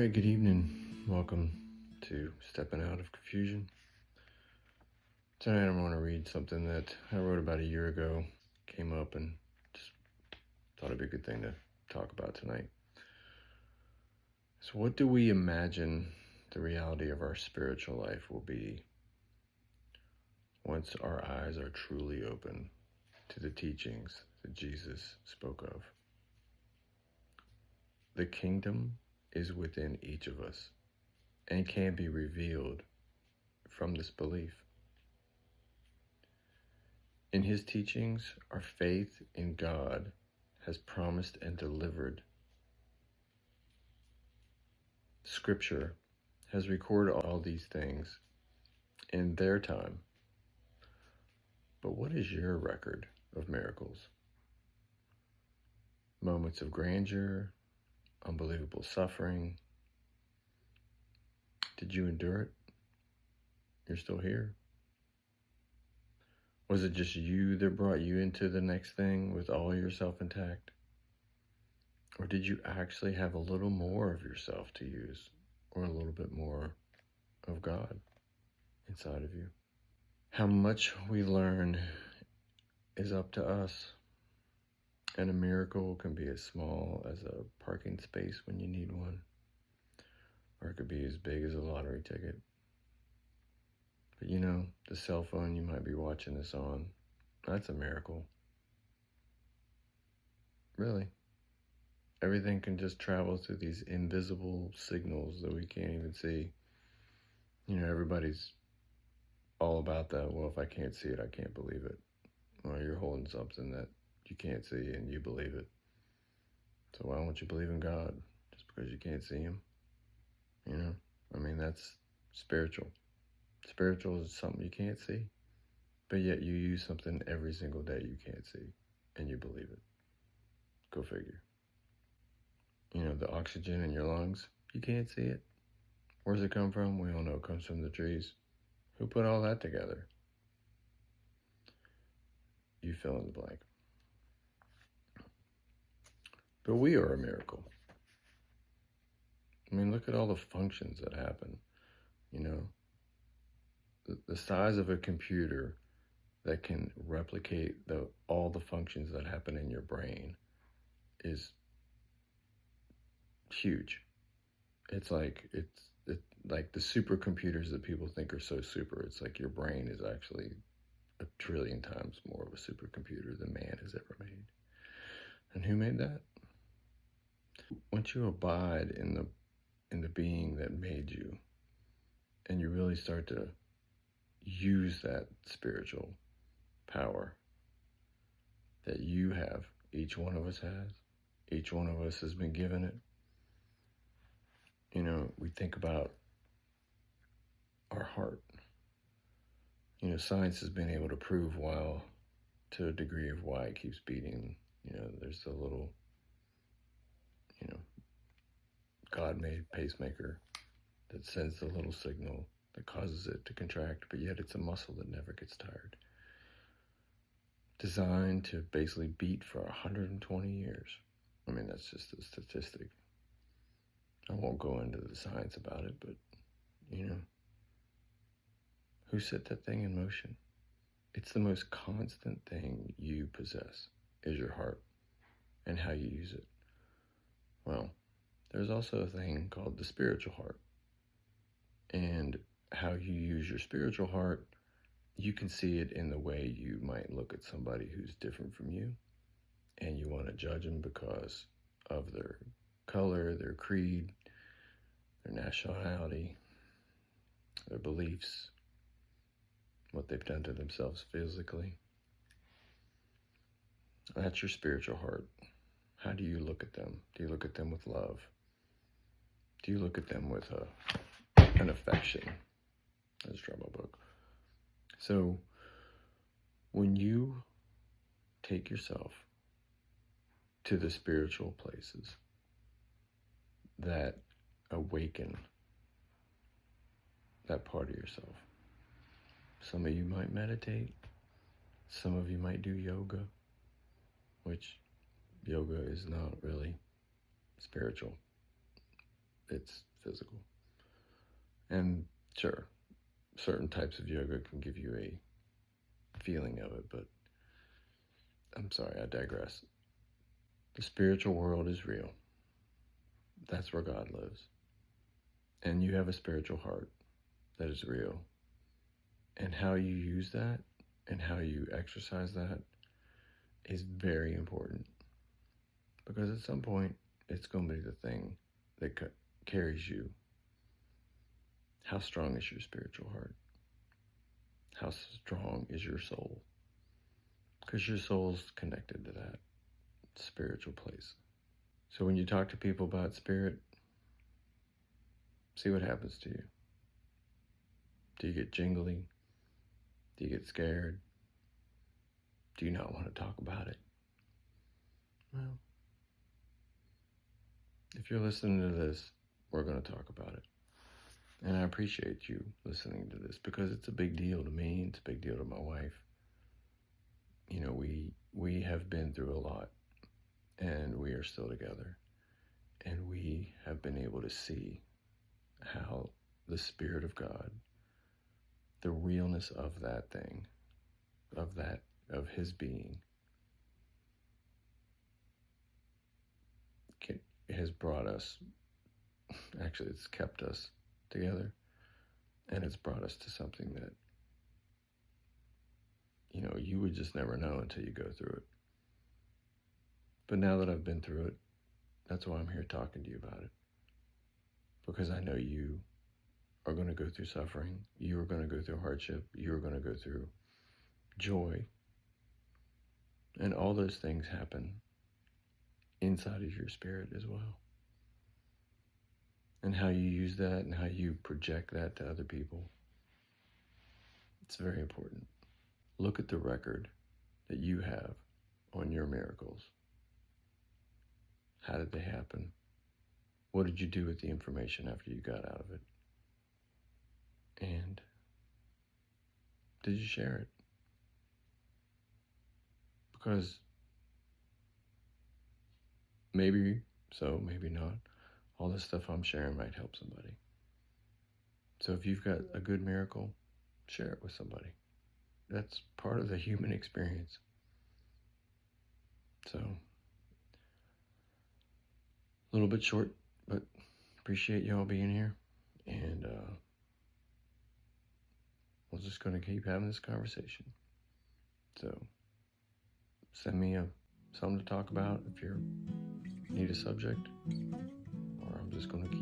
right, good evening. Welcome to Stepping Out of Confusion. Tonight I'm going to read something that I wrote about a year ago. Came up and just thought it'd be a good thing to talk about tonight. So what do we imagine the reality of our spiritual life will be once our eyes are truly open to the teachings that Jesus spoke of? The kingdom is within each of us and can be revealed from this belief. In his teachings, our faith in God has promised and delivered. Scripture has recorded all these things in their time. But what is your record of miracles? Moments of grandeur, unbelievable suffering. Did you endure it? You're still here. Was it just you that brought you into the next thing with all yourself intact? Or did you actually have a little more of yourself to use, or a little bit more of God inside of you? How much we learn is up to us. And a miracle can be as small as a parking space when you need one, or it could be as big as a lottery ticket. But you know, the cell phone you might be watching this on, that's a miracle. Really. Everything can just travel through these invisible signals that we can't even see. You know, everybody's all about that. Well, if I can't see it, I can't believe it. Well, you're holding something that you can't see and you believe it. So why don't you believe in God just because you can't see him? You know, I mean, that's spiritual. Spiritual is something you can't see, but yet you use something every single day you can't see and you believe it. Go figure. You know, the oxygen in your lungs, you can't see it. Where's it come from? We all know it comes from the trees. Who put all that together? You fill in the blank. But we are a miracle. I mean, look at all the functions that happen. You know, the size of a computer that can replicate all the functions that happen in your brain is huge. It's like like the supercomputers that people think are so super. It's like your brain is actually 1 trillion times more of a supercomputer than man has ever made. And who made that? Once you abide in the being that made you, and you really start to use that spiritual power that you have, each one of us has, each one of us has been given it. You know, we think about our heart. You know, science has been able to prove to a degree of why it keeps beating. You know, there's a little, you know, God-made pacemaker that sends the little signal that causes it to contract, but yet it's a muscle that never gets tired. Designed to basically beat for 120 years. I mean, that's just a statistic. I won't go into the science about it, but, you know, who set that thing in motion? It's the most constant thing you possess is your heart and how you use it. Well, there's also a thing called the spiritual heart. And how you use your spiritual heart, you can see it in the way you might look at somebody who's different from you, and you want to judge them because of their color, their creed, their nationality, their beliefs, what they've done to themselves physically. That's your spiritual heart. How do you look at them? Do you look at them with love? Do you look at them with an affection? Let's draw my book. So when you take yourself to the spiritual places that awaken that part of yourself, some of you might meditate, some of you might do yoga, which yoga is not really spiritual. It's physical. And sure, certain types of yoga can give you a feeling of it, but I'm sorry, I digress. The spiritual world is real. That's where God lives. And you have a spiritual heart that is real. And how you use that and how you exercise that is very important. Because at some point, it's going to be the thing that carries you. How strong is your spiritual heart? How strong is your soul? Because your soul's connected to that spiritual place. So when you talk to people about spirit, see what happens to you. Do you get jingly? Do you get scared? Do you not want to talk about it? Well, if you're listening to this, we're going to talk about it. And I appreciate you listening to this because it's a big deal to me. It's a big deal to my wife. You know, we have been through a lot, and we are still together. And we have been able to see how the Spirit of God, the realness of that thing, of His being, has brought us, actually it's kept us together, and it's brought us to something that, you know, you would just never know until you go through it. But now that I've been through it, that's why I'm here talking to you about it. Because I know you are going to go through suffering, you are going to go through hardship, you are going to go through joy, and all those things happen inside of your spirit as well. And how you use that and how you project that to other people, it's very important. Look at the record that you have on your miracles. How did they happen? What did you do with the information after you got out of it? And did you share it? Because maybe so, maybe not. All this stuff I'm sharing might help somebody. So if you've got a good miracle, share it with somebody. That's part of the human experience. So, a little bit short, but appreciate y'all being here. And we're just going to keep having this conversation. So, send me something to talk about if you need a subject, or I'm just going to